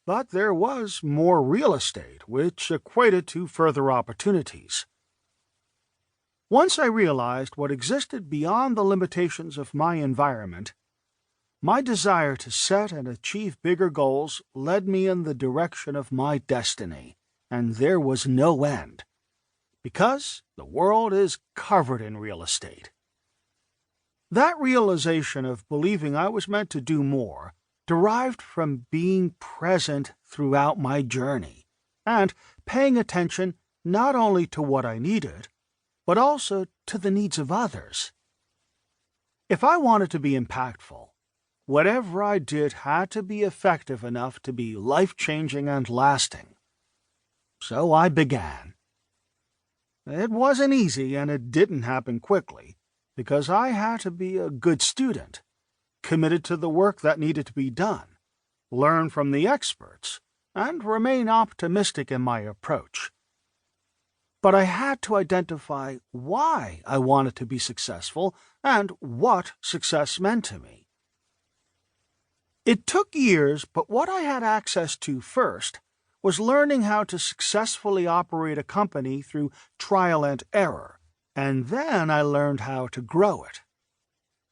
but there was more real estate, which equated to further opportunities. Once I realized what existed beyond the limitations of my environment, my desire to set and achieve bigger goals led me in the direction of my destiny, and there was no end, because the world is covered in real estate. That realization of believing I was meant to do more derived from being present throughout my journey and paying attention not only to what I needed, but also to the needs of others. If I wanted to be impactful, whatever I did had to be effective enough to be life-changing and lasting. So I began. It wasn't easy, and it didn't happen quickly, because I had to be a good student, committed to the work that needed to be done, learn from the experts, and remain optimistic in my approach. But I had to identify why I wanted to be successful and what success meant to me. It took years, but what I had access to first was learning how to successfully operate a company through trial and error, and then I learned how to grow it.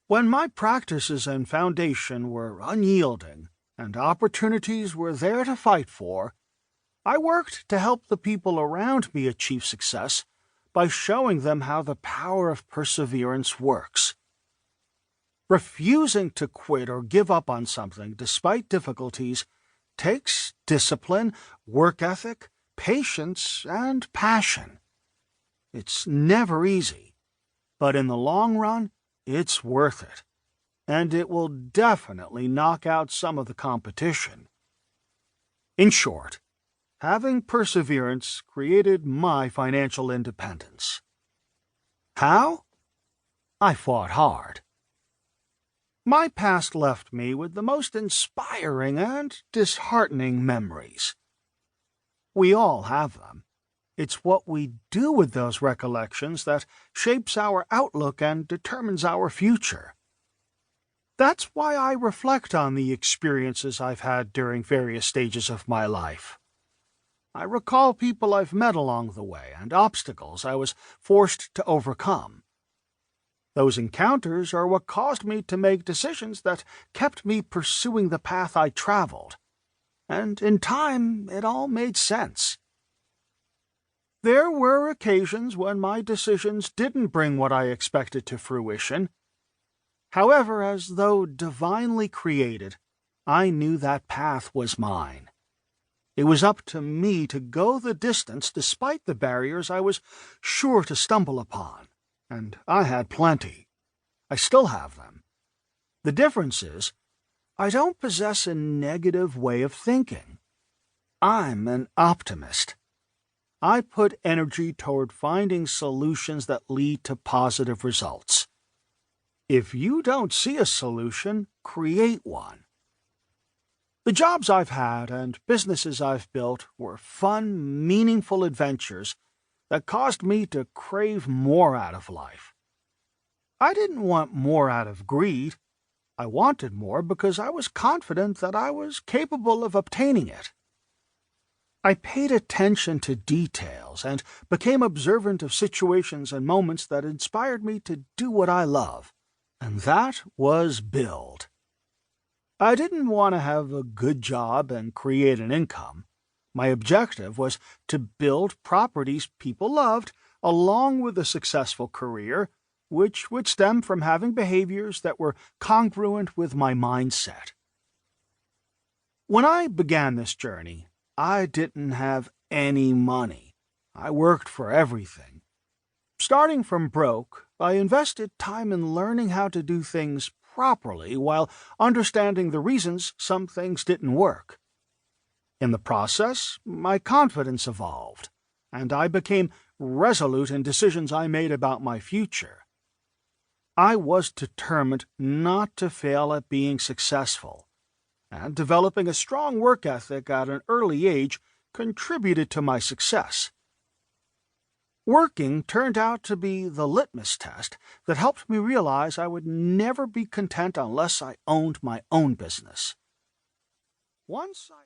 When my practices and foundation were unyielding and opportunities were there to fight for, I worked to help the people around me achieve success by showing them how the power of perseverance works. Refusing to quit or give up on something despite difficulties takes discipline, work ethic, patience, and passion. It's never easy, but in the long run, it's worth it, and it will definitely knock out some of the competition. In short, having perseverance created my financial independence. How? I fought hard. My past left me with the most inspiring and disheartening memories. We all have them. It's what we do with those recollections that shapes our outlook and determines our future. That's why I reflect on the experiences I've had during various stages of my life. I recall people I've met along the way and obstacles I was forced to overcome. Those encounters are what caused me to make decisions that kept me pursuing the path I traveled, and in time it all made sense. There were occasions when my decisions didn't bring what I expected to fruition. However, as though divinely created, I knew that path was mine. It was up to me to go the distance despite the barriers I was sure to stumble upon, and I had plenty. I still have them. The difference is, I don't possess a negative way of thinking. I'm an optimist. I put energy toward finding solutions that lead to positive results. If you don't see a solution, create one. The jobs I've had and businesses I've built were fun, meaningful adventures that caused me to crave more out of life. I didn't want more out of greed. I wanted more because I was confident that I was capable of obtaining it. I paid attention to details and became observant of situations and moments that inspired me to do what I love, and that was build. I didn't want to have a good job and create an income. My objective was to build properties people loved along with a successful career, which would stem from having behaviors that were congruent with my mindset. When I began this journey, I didn't have any money. I worked for everything. Starting from broke, I invested time in learning how to do things properly while understanding the reasons some things didn't work. In the process, my confidence evolved, and I became resolute in decisions I made about my future. I was determined not to fail at being successful, and developing a strong work ethic at an early age contributed to my success. Working turned out to be the litmus test that helped me realize I would never be content unless I owned my own business. Once I